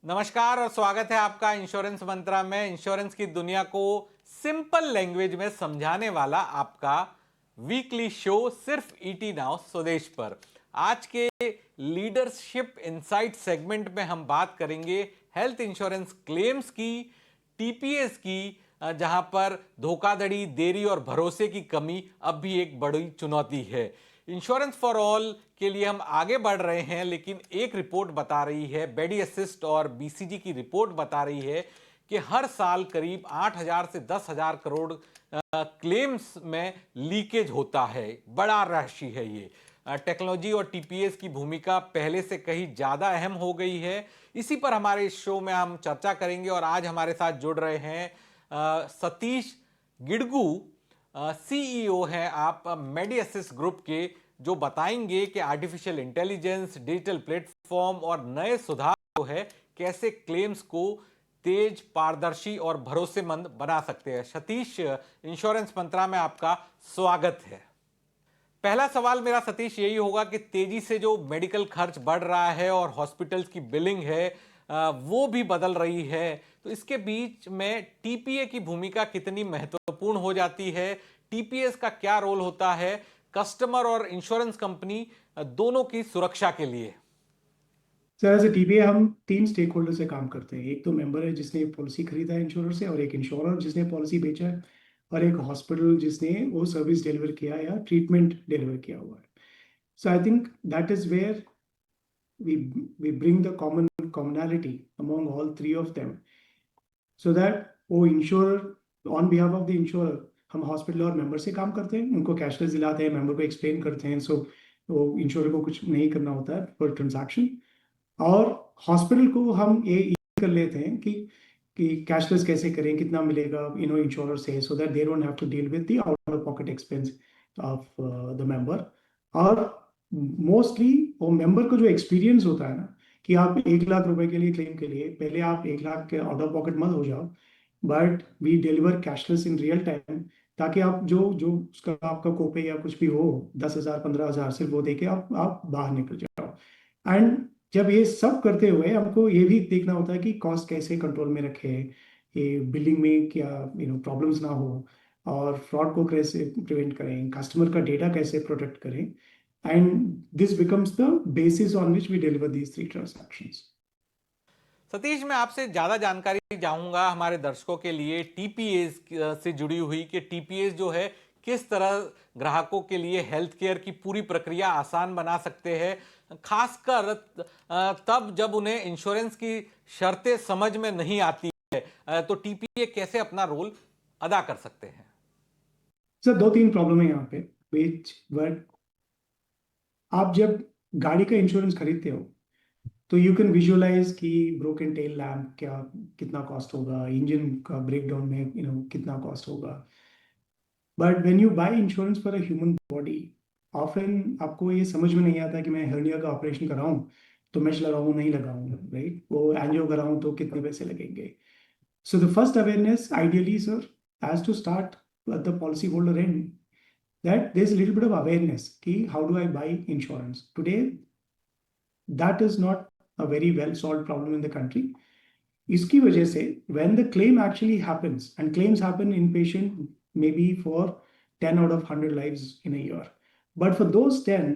नमस्कार और स्वागत है आपका इंश्योरेंस मंत्रा में। इंश्योरेंस की दुनिया को सिंपल लैंग्वेज में समझाने वाला आपका वीकली शो सिर्फ ईटी नाउ स्वदेश पर। आज के लीडरशिप इनसाइट सेगमेंट में हम बात करेंगे हेल्थ इंश्योरेंस क्लेम्स की, टीपीएस की, जहां पर धोखाधड़ी, देरी और भरोसे की कमी अब भी एक बड़ी चुनौती है। इंश्योरेंस फॉर ऑल के लिए हम आगे बढ़ रहे हैं, लेकिन एक रिपोर्ट बता रही है, बेडी असिस्ट और बीसीजी की रिपोर्ट बता रही है कि हर साल करीब 8,000 से 10,000 करोड़ क्लेम्स में लीकेज होता है। बड़ा राशि है ये। टेक्नोलॉजी और टीपीएस की भूमिका पहले से कहीं ज्यादा अहम हो गई है। इसी पर हमारे इस शो में हम चर्चा करेंगे और आज हमारे साथ जुड़ रहे हैं सतीश गिडगू, सीईओ हैं आप मेडी असिस्ट ग्रुप के, जो बताएंगे कि आर्टिफिशियल इंटेलिजेंस, डिजिटल प्लेटफॉर्म और नए सुधार जो है कैसे क्लेम्स को तेज, पारदर्शी और भरोसेमंद बना सकते हैं। सतीश, इंश्योरेंस मंत्रा में आपका स्वागत है। पहला सवाल मेरा सतीश यही होगा कि तेजी से जो मेडिकल खर्च बढ़ रहा है और हॉस्पिटल्स की बिलिंग है वो भी बदल रही है, तो इसके बीच में टीपीए की भूमिका कितनी महत्वपूर्ण हो जाती है? टीपीएस का क्या रोल होता है कस्टमर और इंश्योरेंस कंपनी दोनों की सुरक्षा के लिए? सर, एज ए टीपीए हम तीन स्टेक होल्डर से काम करते हैं। एक तो मेंबर है जिसने पॉलिसी खरीदा है इंश्योरर से, और एक इंश्योरर जिसने पॉलिसी बेचा है, और एक हॉस्पिटल जिसने वो सर्विस डिलीवर किया या ट्रीटमेंट डिलीवर किया हुआ है। So I think that is where we we bring the commonality among all three of them, so that वो insurer on behalf of the insurer हम हॉस्पिटल और मेंबर से काम करते हैं, उनको कैशलेस दिलाते हैं, मेंबर को एक्सप्लेन करते हैं। सो वो इंश्योरर को कुछ नहीं करना होता है पर ट्रांजैक्शन, और हॉस्पिटल को हम ये कर लेते हैं कि कैशलेस कैसे करें, कितना मिलेगा इंश्योरर से, so that they don't have to deal with the out of pocket expense of the member. और मोस्टली वो मेंबर को जो एक्सपीरियंस होता है ना, कि आप 1 लाख रुपए के लिए क्लेम के लिए पहले आप 1 लाख के आउट ऑफ पॉकेट मत हो जाओ, but we deliver cashless in real time, ताकि आप जो जो उसका आपका कोपे या कुछ भी हो, 10,000 15,000 सिर्फ वो देके आप बाहर निकल जाओ। एंड जब ये सब करते हुए हमको ये भी देखना होता है कि कॉस्ट कैसे कंट्रोल में रखे, ये बिलिंग में क्या प्रॉब्लम्स ना हो, और फ्रॉड को कैसे प्रिवेंट करें, कस्टमर का डेटा कैसे प्रोटेक्ट करें, and this becomes the basis on which we deliver these three transactions. Satish, मैं आपसे ज्यादा जानकारी चाहूंगा हमारे दर्शकों के लिए टीपीएस से जुड़ी हुई, कि टीपीएस जो है किस तरह ग्राहकों के लिए हेल्थ केयर की पूरी प्रक्रिया आसान बना सकते हैं, खासकर तब जब उन्हें इंश्योरेंस की शर्तें समझ में नहीं आती है, तो टीपीए कैसे अपना रोल अदा कर सकते हैं? सर, दो तीन प्रॉब्लम है यहाँ पे। विच वर्ड, आप जब गाड़ी का इंश्योरेंस खरीदते हो तो यू कैन विजुअलाइज कि ब्रोकन टेल लैम्प क्या कितना कॉस्ट होगा, इंजन का ब्रेकडाउन में कितना कॉस्ट होगा। But when you buy insurance for a human body, often आपको ये समझ में नहीं आता कि मैं हर्निया का ऑपरेशन कराऊं तो मेश लगाऊं नहीं लगाऊं, राइट? वो एंजियो कराऊं तो कितने पैसे लगेंगे। So the first awareness ideally sir has to start at the policy holder end, that there's a little bit of awareness ki how do I buy insurance today. That is not a very well solved problem in the country. इसकी वजह से when the claim actually happens, and claims happen in patient maybe for 10 out of 100 lives in a year, but for those 10,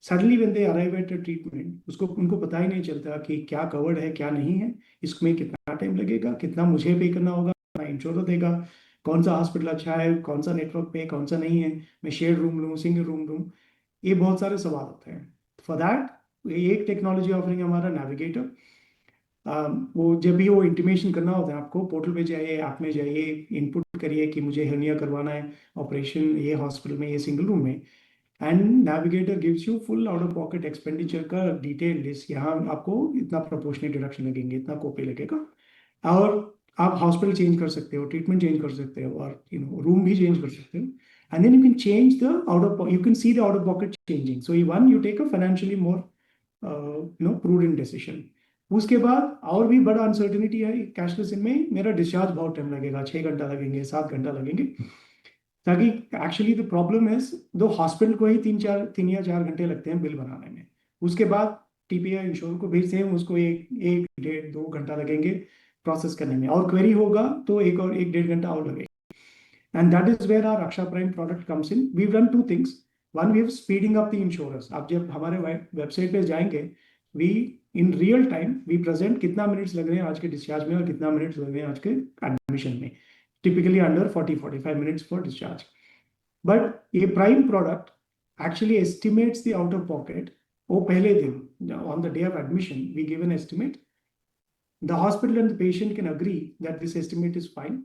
suddenly when they arrive at a treatment, उसको उनको पता ही नहीं चलता कि क्या कवर्ड है क्या नहीं है, इसमें कितना टाइम लगेगा, कितना मुझे पे करना होगा, कितना इंश्योर देगा, कौन सा हॉस्पिटल अच्छा है, कौन सा नेटवर्क पे, कौन सा नहीं है, मैं शेयर रूम लूँ सिंगल रूम लूँ, ये बहुत सारे सवाल होते हैं। फॉर दैट एक टेक्नोलॉजी ऑफरिंग हमारा नेविगेटर। वो जब भी वो इंटीमेशन करना होता है, आपको पोर्टल पे जाइए, ऐप में जाइए, इनपुट करिए कि मुझे हर्निया करवाना है ऑपरेशन ये हॉस्पिटल में, ये सिंगल रूम में, and navigator gives you full out of pocket expenditure का डिटेल लिस्ट। यहाँ आपको इतना प्रोपोर्शनेट डिडक्शन लगेंगे, इतना कोपे लगेगा, और आप हॉस्पिटल चेंज कर सकते हो, ट्रीटमेंट चेंज कर सकते हो, और रूम भी चेंज कर सकते हो, and then you can change the out of, you can see the out of pocket changing. So ये one, you take a financially more prudent decision. उसके बाद और भी बड़ा अनसर्टेनिटी है कैशलेस में, मेरा डिस्चार्ज बहुत टाइम लगेगा, 6 घंटा लगेंगे, 7 घंटा लगेंगे, ताकि एक्चुअली द प्रॉब्लम इज दो हॉस्पिटल को ही 3 या 4 घंटे लगते हैं बिल बनाने में। उसके बाद टीपीआई इंश्योर को भेजते हैं, उसको एक एक डेढ़ 2 घंटा लगेंगे प्रोसेस करने में, और क्वेरी होगा तो एक डेढ़ घंटा और लगेगा. And that is where our Raksha Prime product comes in. We've done two things. One, we're speeding up the insurers. आप जब हमारे वेबसाइट पे जाएंगे, we in real time we present कितना मिनट्स लग रहे हैं आज के डिस्चार्ज में और कितना मिनट्स लग रहे हैं आज के एडमिशन में. Typically under 40-45 minutes for discharge. But a prime product actually estimates the out of pocket. वो पहले दिन on the day of admission we give an estimate. The hospital and the patient can agree that this estimate is fine.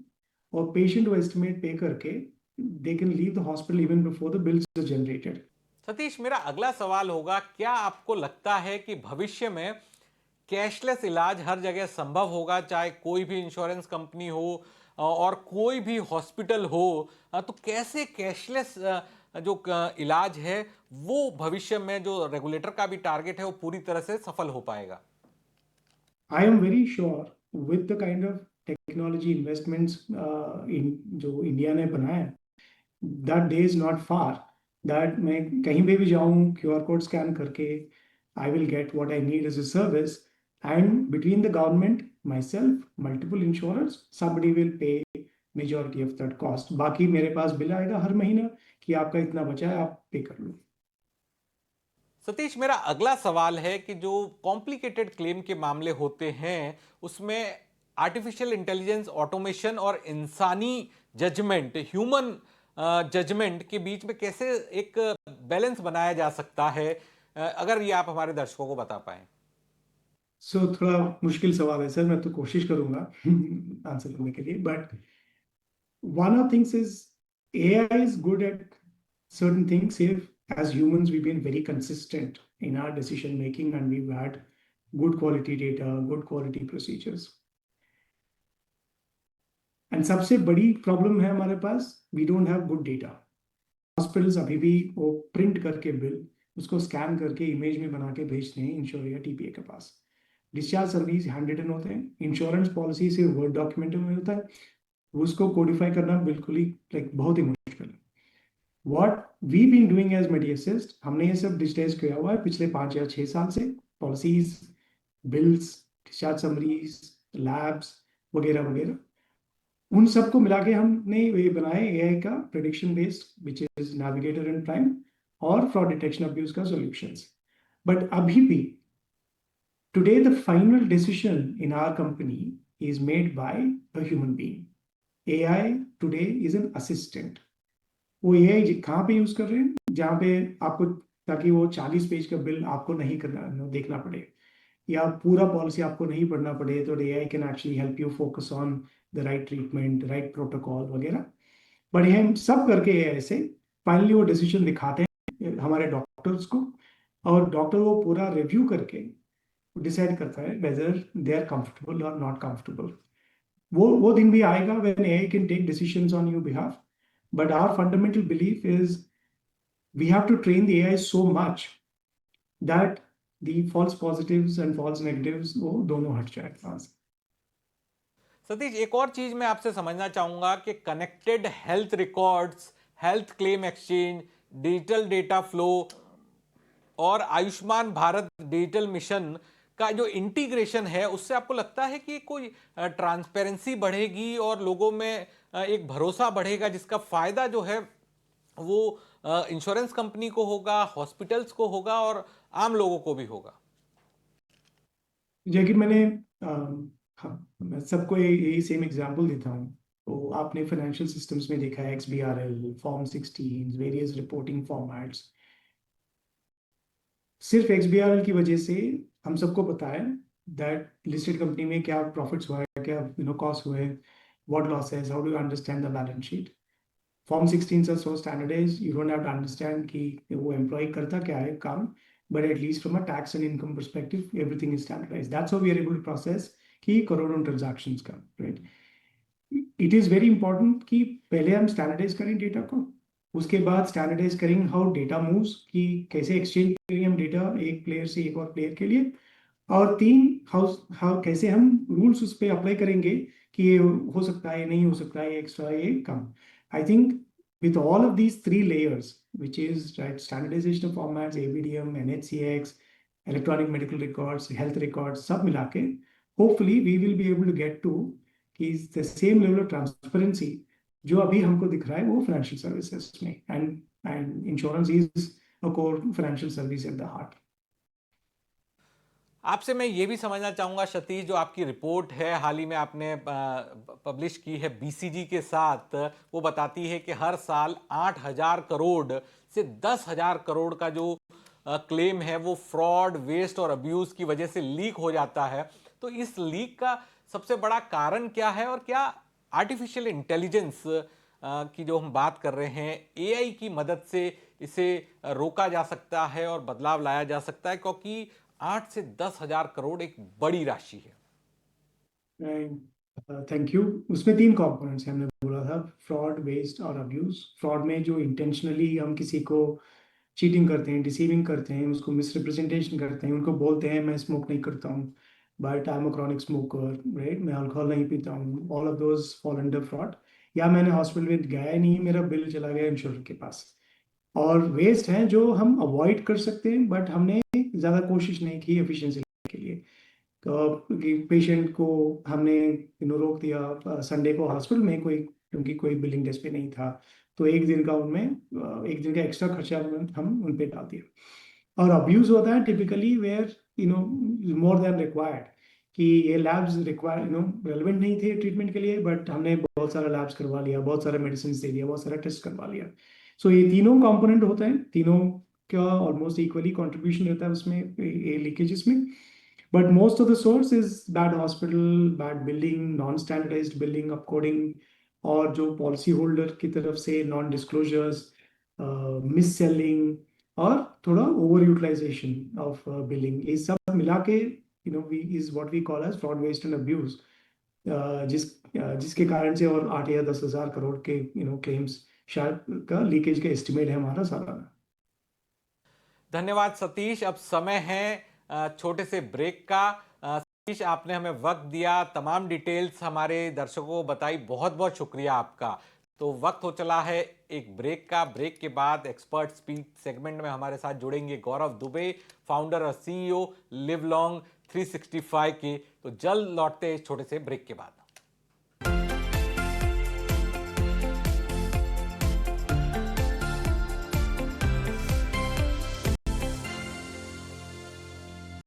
और patient वो estimate pay करके they can leave the hospital even before the bills are generated. Satish, मेरा अगला सवाल होगा, क्या आपको लगता है कि भविष्य में कैशलेस इलाज हर जगह संभव होगा, चाहे कोई भी इंश्योरेंस कंपनी हो और कोई भी हॉस्पिटल हो, तो कैसे कैशलेस जो इलाज है वो भविष्य में, जो रेगुलेटर का भी टारगेट है, वो पूरी तरह से सफल हो पाएगा? I am very sure with the kind of technology investments in जो इंडिया ने बनाया, that day is not far that मैं कहीं पे भी जाऊं क्यूआर कोड स्कैन करके I will get what I need as a service, and between the government, myself, multiple insurers, somebody will pay majority of that cost. बाकी मेरे पास bill आएगा हर महीना कि आपका इतना बचा है, आप पे कर लो. सतीश, मेरा अगला सवाल है कि जो कॉम्प्लिकेटेड क्लेम के मामले होते हैं उसमें आर्टिफिशियल इंटेलिजेंस, ऑटोमेशन और इंसानी जजमेंट, ह्यूमन जजमेंट के बीच में कैसे एक बैलेंस बनाया जा सकता है, अगर ये आप हमारे दर्शकों को बता पाएं. सो थोड़ा मुश्किल सवाल है सर, मैं तो कोशिश करूंगा आंसर करने के लिए. But one of things is AI is good at certain things if as humans we've been very consistent in our decision making and we've had good quality data, good quality procedures. And सबसे बड़ी problem है हमारे पास, we don't have good data. Hospitals अभी भी वो print करके bill उसको scan करके इमेज में बना के भेजते हैं इंश्योर या टीपीए के पास. डिस्चार्ज सर्विस हैंड रिटन होते हैं, इंश्योरेंस पॉलिसी से वर्ड डॉक्यूमेंट में होता है, उसको कोडिफाई करना बिल्कुल ही बहुत ही मुश्किल है. What we been doing as Medi Assist, हमने ये सब डिजिटाइज किया हुआ है पिछले 5 या 6 साल से. Policies, bills, discharge summaries, labs वगैरह वगैरह, उन सबको मिला के हमने ये बनाया एआई का prediction based which is navigator and prime और फ्रॉड डिटेक्शन अब्यूज का सॉल्यूशंस. बट अभी भी today the final decision in our company is made by a human being. AI today is an assistant. वो AI कहाँ पे use कर रहे हैं, जहाँ पे आपको, ताकि वो 40 पेज का बिल आपको नहीं करना देखना पड़े या पूरा पॉलिसी आपको नहीं पढ़ना पड़े, तो AI can actually help you focus on the right treatment, right protocol वगैरह. बट हम सब करके AI से फाइनली वो डिसीजन दिखाते हैं हमारे डॉक्टर्स को, और डॉक्टर वो पूरा रिव्यू करके डिसाइड करता है वेदर दे आर कंफर्टेबल और नॉट कंफर्टेबल. वो दिन भी आएगा when AI can take decisions on your behalf. But our fundamental belief is we have to train the AI so much that the false positives and false negatives वो दोनों हट जाए वहां से. सतीश, एक और चीज मैं आपसे समझना चाहूंगा कि connected health records, health claim exchange, digital data flow और आयुष्मान भारत डिजिटल मिशन का जो इंटीग्रेशन है, उससे आपको लगता है कि कोई ट्रांसपेरेंसी बढ़ेगी और लोगों में एक भरोसा बढ़ेगा, जिसका फायदा जो है वो इंश्योरेंस कंपनी को होगा, हॉस्पिटल्स को होगा और आम लोगों को भी होगा? जैसे कि मैंने मैं सबको यही सेम एग्जांपल देता हूँ. तो आपने फाइनेंशियल सिस्टम्स में देखा है XBRL, form 16, various reporting formats. सिर्फ XBRL की वजह से हम सबको पता है दैट लिस्टेड कंपनी में क्या प्रॉफिट्स हुआ है, क्या कॉस्ट हुए, what losses, how do you understand the balance sheet. Form 16 are so standardised, you don't have to understand कि वो एम्प्लॉय करता क्या है काम, but at least from a tax and income perspective, everything is standardized. That's how we are able to process कि करोड़ों transactions का, right? It is very important कि पहले हम standardize करें data को, उसके बाद standardize करें how data moves, कि कैसे exchange करें हम data एक player से एक और player के लिए, और 3 how कैसे हम rules उस पर apply करेंगे कि ये हो सकता है, नहीं हो सकता है, extra ये कम. I think with all of these 3 layers, which is right standardization of formats, ABDM, NHCX, electronic medical records, health records सब मिला के hopefully we will be able to get to कि the same level of transparency जो अभी हमको दिख रहा है वो फाइनेंशियल सर्विसेज में, and insurance is a core financial service at the heart. आपसे मैं ये भी समझना चाहूंगा सतीश, जो आपकी रिपोर्ट है हाल ही में आपने पब्लिश की है बीसीजी के साथ, वो बताती है कि हर साल 8,000 करोड़ से 10,000 करोड़ का जो क्लेम है वो फ्रॉड, वेस्ट और अब्यूज की वजह से लीक हो जाता है। तो इस लीक का सबसे बड़ा कारण क्या है, और क्या आर्टिफिशियल इंटेलिजेंस की जो हम बात कर रहे हैं, एआई की मदद से इसे रोका जा सकता है और बदलाव लाया जा सकता है? क्योंकि 8 से 10,000 करोड़ एक बड़ी राशि है। Thank you. उसमें तीन कंपोनेंट्स हैं, हमने बोला था फ्रॉड, वेस्ट और अब्यूज। फ्रॉड में जो इंटेंशनली हम किसी को चीटिंग करते हैं, डिसीविंग करते हैं, उसको मिसरिप्रेजेंटेशन करते हैं, उनको बोलते हैं मैं स्मोक नहीं करता हूँ but I am a chronic smoker, right, मैं अल्कोहल नहीं पीता हूँ, all of those fall under fraud. या मैंने हॉस्पिटल में गया ही नहीं, मेरा बिल चला गया इंश्योरेंस के पास। और वेस्ट हैं जो हम अवॉइड कर सकते हैं बट हमने ज़्यादा कोशिश नहीं की एफिशिएंसी के लिए। पेशेंट को हमने रोक दिया संडे को हॉस्पिटल में, कोई क्योंकि कोई बिलिंग डेस्क पे नहीं था, तो एक दिन का उनमें एक दिन का एक्स्ट्रा खर्चा हम उन पे डाल दिया। और अब्यूज होता है typically where more than required, कि ये लैब्स रिक्वायर रेलिवेंट नहीं थे ट्रीटमेंट के लिए बट हमने बहुत सारा लैब्स करवा लिया, बहुत सारा मेडिसिन दे दिया, बहुत सारा टेस्ट करवा लिया। सो ये तीनों कंपोनेंट होते हैं, तीनों का ऑलमोस्ट इक्वली कंट्रीब्यूशन रहता है उसमें, ये लीकेजेस में। But most of the source is bad hospital, bad billing, non-standardized billing, upcoding, और जो पॉलिसी होल्डर की तरफ से नॉन डिस्क्लोजर्स, मिस सेलिंग और थोड़ा ओवर यूटिलाइजेशन ऑफ बिलिंग, ये सब मिला के we is what we call as fraud, waste and abuse, जिसके कारण से और 8 या 10 हज़ार करोड़ के क्लेम्स शायद का लीकेज का एस्टिमेट है हमारा सालाना। धन्यवाद सतीश। अब समय है छोटे से ब्रेक का। सतीश, आपने हमें वक्त दिया, तमाम डिटेल्स हमारे दर्शकों को बताई, बहुत बहुत शुक्रिया आपका। तो वक्त हो चला है एक ब्रेक का। ब्रेक के बाद एक्सपर्ट स्पीक सेगमेंट में हमारे साथ जुड़ेंगे गौरव दुबे, फाउंडर और सीईओ लिव लॉन्ग 365 के। तो जल्द लौटते हैं इस छोटे से ब्रेक के बाद।